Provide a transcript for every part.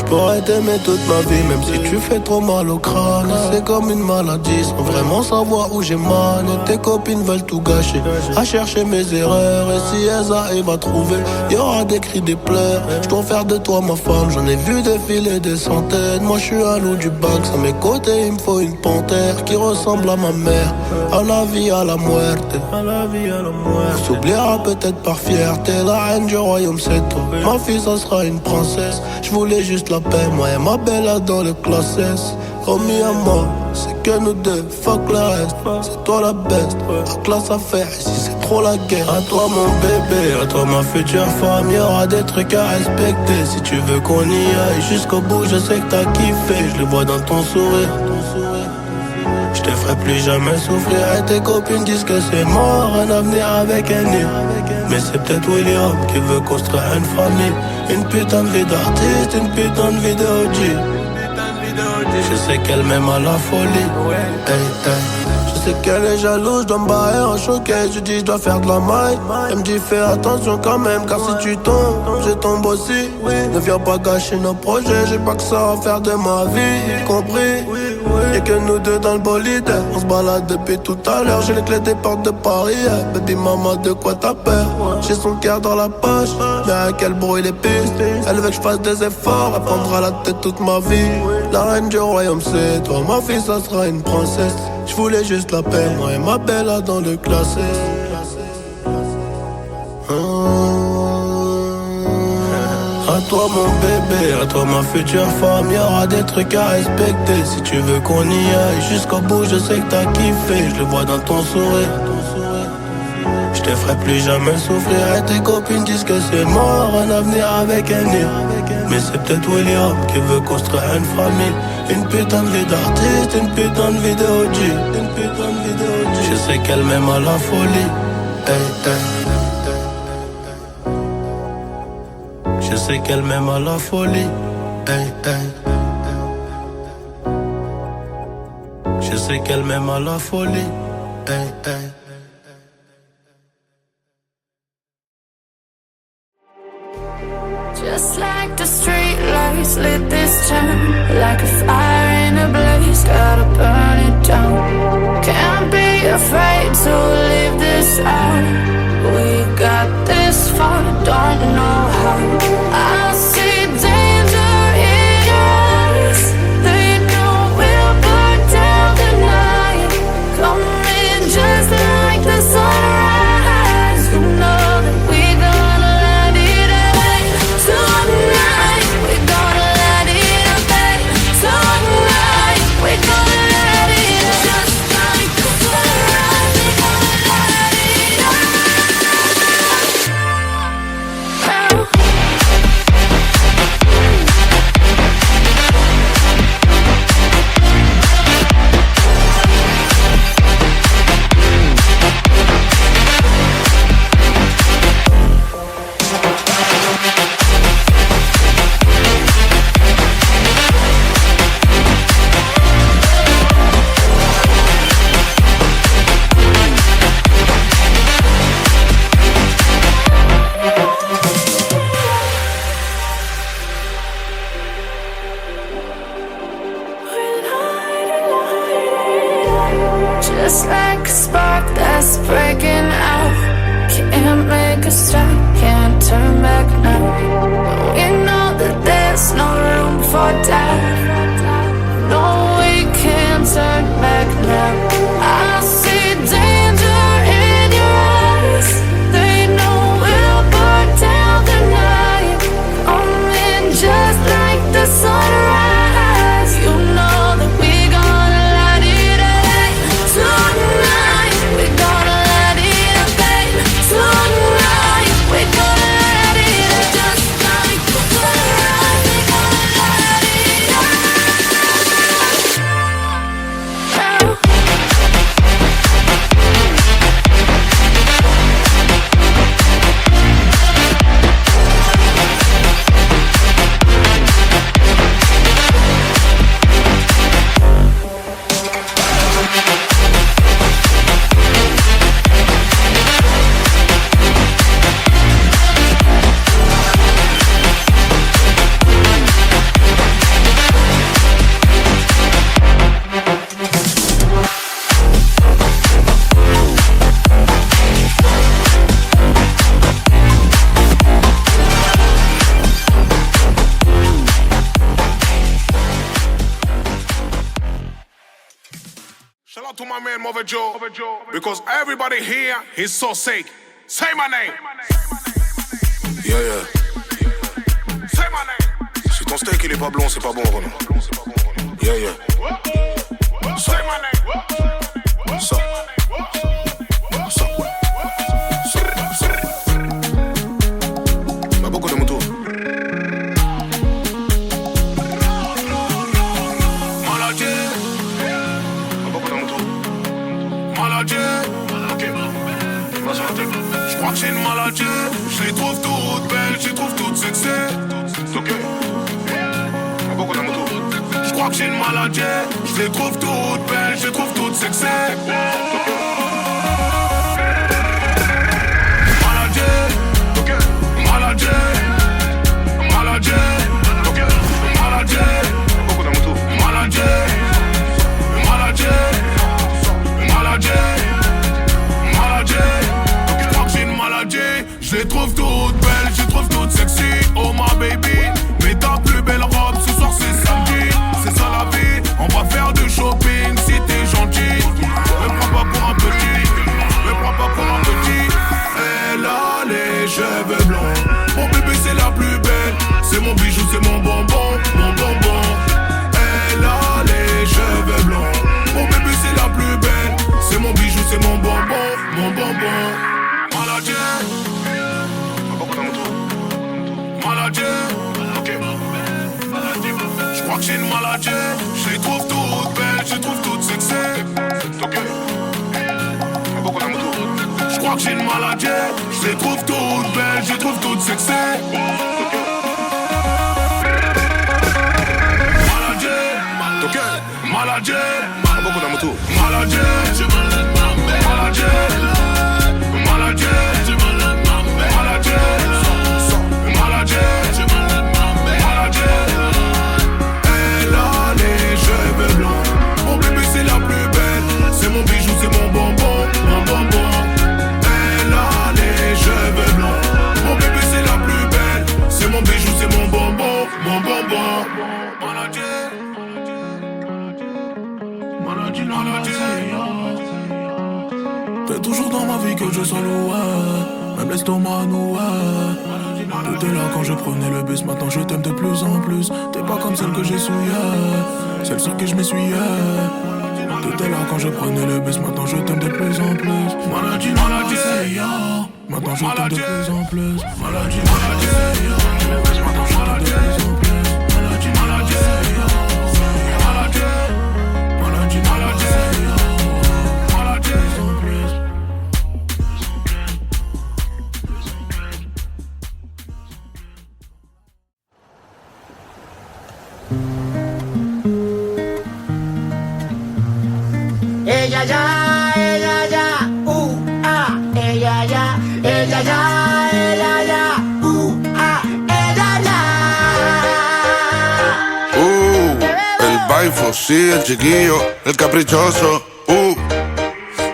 J'pourrais t'aimer toute ma vie, même si tu fais trop mal au crâne. C'est comme une maladie, sans vraiment savoir où j'ai mal. Et tes copines veulent tout gâcher, à chercher mes erreurs. Et si elles arrivent à trouver, y'aura des cris, des pleurs. J'dois faire de toi ma femme, j'en ai vu défiler des centaines. Moi j'suis un loup du bac, à mes côtés il me faut une panthère qui ressemble à ma mère. À la vie, à la muerte. On s'oubliera peut-être par fierté. La reine du royaume c'est toi. Ma fille ça sera une princesse. J'voulais juste la paix, moi et ma belle dans le classe S. Oh mi amor, c'est que nous deux, fuck le reste. C'est toi la best, la classe à faire, ici c'est trop la guerre. À toi mon bébé, à toi ma future femme. Y'aura des trucs à respecter. Si tu veux qu'on y aille jusqu'au bout, je sais que t'as kiffé. Je le vois dans ton sourire. Je te ferai plus jamais souffrir. Et tes copines disent que c'est mort, un avenir avec un nid. Mais c'est peut-être William qui veut construire une famille. Une putain de vie d'artiste, une putain de vie de OG. Je sais qu'elle m'aime à la folie. Hey, hey. Je sais qu'elle est jalouse, je dois me barrer en choqué. Je dis je dois faire de la maille. Elle me dit fais attention quand même, car si tu tombes, je tombe aussi. Ne viens pas gâcher nos projets, j'ai pas que ça à faire de ma vie, compris? Y'a que nous deux dans le bolide. On se balade depuis tout à l'heure. J'ai les clés des portes de Paris. Baby maman, de quoi t'as peur? J'ai son cœur dans la poche, mais à quel bruit les pistes. Elle veut que je fasse des efforts. Elle prendra la tête toute ma vie. La reine du royaume c'est toi. Ma fille ça sera une princesse. Je voulais juste la paix, moi et ma belle là dans le classé. À toi mon bébé, à toi ma future femme. Y'aura des trucs à respecter. Si tu veux qu'on y aille jusqu'au bout, je sais que t'as kiffé. Je le vois dans ton sourire. Je te ferai plus jamais souffrir. Et tes copines disent que c'est mort, un avenir avec un nid. Mais c'est peut-être William qui veut construire une famille. Une putain de vie d'artiste, une putain de vie de OG. Je sais qu'elle m'aime à la folie. Hey, hey. Je sais qu'elle m'aime à la folie. Hey, hey. Je sais qu'elle m'aime à la folie. Hey, hey. Just like the street lights lit this town, like a fire in a blaze, gotta burn it down. Can't be afraid to leave this out. We got this far, don't know how. I see danger in your eyes. They know we'll burn down the night. Coming just like the sunrise. You know that we're gonna let it away. Tonight, we're gonna let it away. Tonight, we're gonna let it just like the sunrise. We're gonna let it away. Just like a spark that's breaking out. Can't make a stop, can't turn back now. We know that there's no room for doubt. No, we can't turn back now. I see danger in your eyes. They know we'll burn down the night. Coming just like the sunrise. You know that we're gonna let it away. Tonight, we're gonna let it away. Tonight, my man Mother Joe, because everybody here is so sick. Say my name. Yeah, yeah. Say my name. Si ton steak il est pas blond, c'est pas bon, Renaud. Yeah, yeah. Say my name. Ça. Ça. Ça. Bah, beaucoup de motos. Maladie. Bah, beaucoup de motos. Maladie. Ok. Vas-y, on attaque. Je crois que j'ai une maladie. Je les trouve toutes belles, je les trouve toutes sexy. Ok. Bah, beaucoup de motos. Je crois que j'ai une maladie. Je les trouve toutes belles, je les trouve toutes sexy. Maladie. Ok. Maladie. Maladie. Ok. Maladie. Beaucoup de motos. Maladie. Maladie. Maladie. Maladie. Je crois que j'ai une maladie. Je les trouve toutes belles, je les trouve toutes sexy. Oh my baby, mets ta plus belle robe. Ce soir c'est samedi, c'est ça la vie. On va faire du shopping si t'es gentil. Me prends pas pour un petit, me prends pas pour un petit. Elle a les cheveux blancs. Mon bébé c'est la plus belle. C'est mon bijou, c'est mon bonbon, mon bonbon. Elle a les cheveux blancs. Mon bébé c'est la plus belle. C'est mon bijou, c'est mon bonbon, mon bonbon. Maladie. Beaucoup de motos. Maladie. Ok. Je crois que j'ai une maladie. Je les trouve toutes belles, je les trouve toutes sexy. Ok. Beaucoup de motos. Je crois que j'ai une maladie. Je les trouve toutes belles, je les trouve toutes sexy. Maladie. Ok. Maladie. Beaucoup de motos. Maladie. Maladie. Maladie. Maladie. Maladie. Maladie. Elle a les cheveux blancs. Mon bébé c'est la plus belle. C'est mon bijou, c'est mon bonbon, mon bonbon. Elle a les cheveux blancs. Mon bébé c'est la plus belle. C'est mon bijou, c'est mon bonbon, mon bonbon. Maladie. Maladie, maladie. T'es toujours dans ma vie que je sois loué. Même l'estomac noué. T'étais là quand je prenais le bus, maintenant je t'aime de plus en plus. T'es pas comme celle que j'ai souillée, celle sur qui je m'essuyais. T'étais là quand je prenais le bus, maintenant je t'aime de plus en plus. Maladie, maladie, maintenant je t'aime de plus en plus. Maladie, maladie, maintenant je t'aime de plus en plus. Maladie, maladie, maladie, maladie, maladie, maladie, en plus. Ella ya, ah, ella ya, ella ya, ella ya. El baifo, sí, el chiquillo, el caprichoso.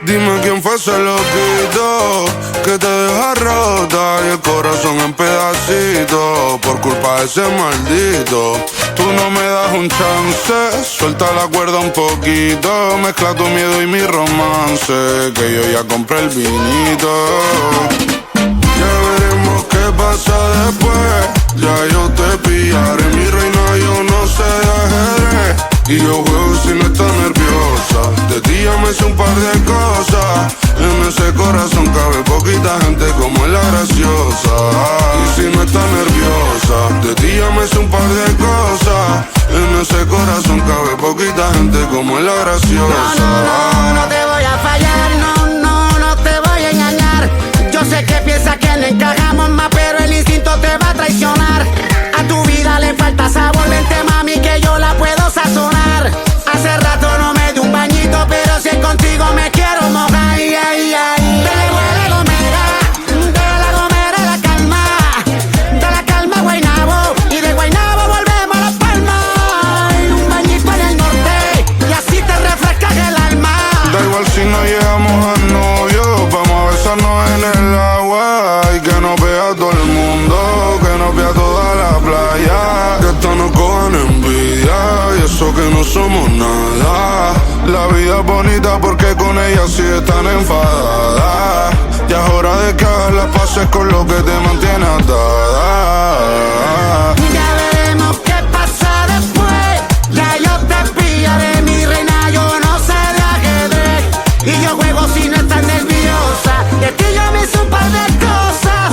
Dime quién fue ese loquito que te deja rota y el corazón en pedacitos por culpa de ese maldito. Tú no me das un chance, suelta la cuerda un poquito, mezcla tu miedo y mi romance, que yo ya compré el vinito. Ya veremos qué pasa después, ya yo te pillaré, mi reina yo no sé de ajedrez, y yo juego si no estás nerviosa. De ti ya me sé un par de cosas, en ese corazón cabe poquita gente como es la graciosa. Y si no estás nerviosa, de ti ya me sé un par de cosas, en ese corazón cabe poquita gente como es la graciosa. No te voy a fallar, no te voy a engañar. Yo sé que piensas que no encajamos más, pero el instinto te va a traicionar. A tu vida le falta sabor, vente mami que yo la puedo sazonar. Hace rato no me di un bañito, pero si es contigo me quiero mojar. Ay, ay, ay. De la Gomera la calma, de la calma a Guaynabo, y de Guaynabo volvemos a Las Palmas. Y un bañito en el norte, y así te refrescas el alma. Da igual si no llegamos a novio, vamos a besarnos en el agua y que nos vea todo el mundo, que nos vea toda la playa, que esto nos cojan envidia y eso que no somos nada. La vida es bonita porque con ella sí están enfadadas. Ya es hora de que hagas las paces con lo que te mantiene atada. Ya veremos qué pasa después. Ya yo te pillaré, mi reina, yo no sé de ajedrez. Y yo juego si no estás nerviosa. De ti yo me hice un par de cosas.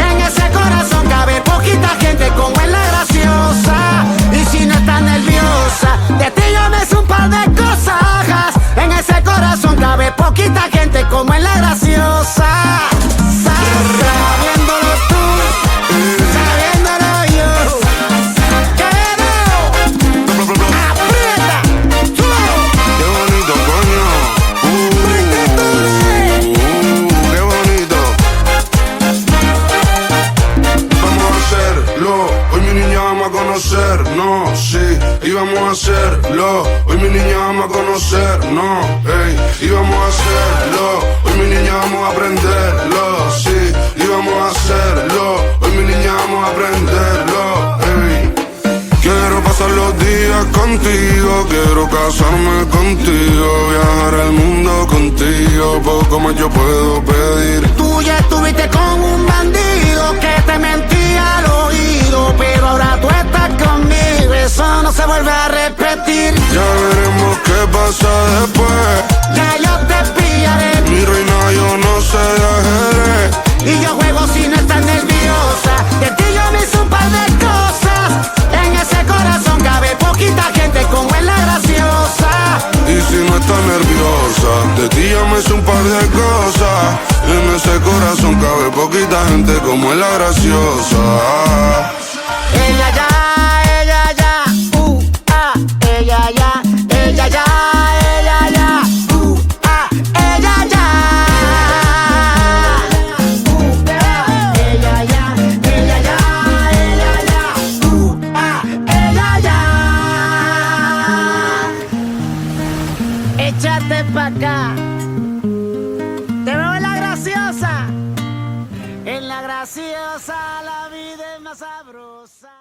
En ese corazón cabe poquita gente como es la graciosa. Y si no estás nerviosa, de ti yo me hice un par de cosas. En ese corazón cabe poquita gente como es la graciosa. Sabiéndolo tú, sabiéndolo yo. Quedo, aprieta, Qué bonito, coño. Qué bonito. Vamos a hacerlo. Hoy mi niña vamos a conocernos, sí. Y vamos a hacerlo. Hoy mi niña vamos a conocernos, ey. Y vamos a hacerlo. Hoy mi niña vamos a aprenderlo, sí. Y vamos a hacerlo. Hoy mi niña vamos a aprenderlo, ey. Quiero pasar los días contigo, quiero casarme contigo, viajar el mundo contigo, poco más yo puedo pedir. tú ya estuviste con un bandido que te mentía al oído, pero ahora tú estás conmigo, eso no se vuelve a repetir. Ya veremos qué pasa después. Ya yo te pillaré, Mi reina, yo no sé de ajedrez. y yo juego si no estás nerviosa. De ti yo me hice un par de cosas. En ese corazón cabe poquita gente como es la graciosa. Y si no estás nerviosa, de ti ya me hice un par de cosas. En ese corazón cabe poquita gente como es la graciosa. Ella ya, ella ya, ella ya, ella ya, ella ya, ella ya. Ella ya, ella ya, ella ya, ella ya. Échate pa' acá. Te veo en la graciosa. En la graciosa la vida es más sabrosa.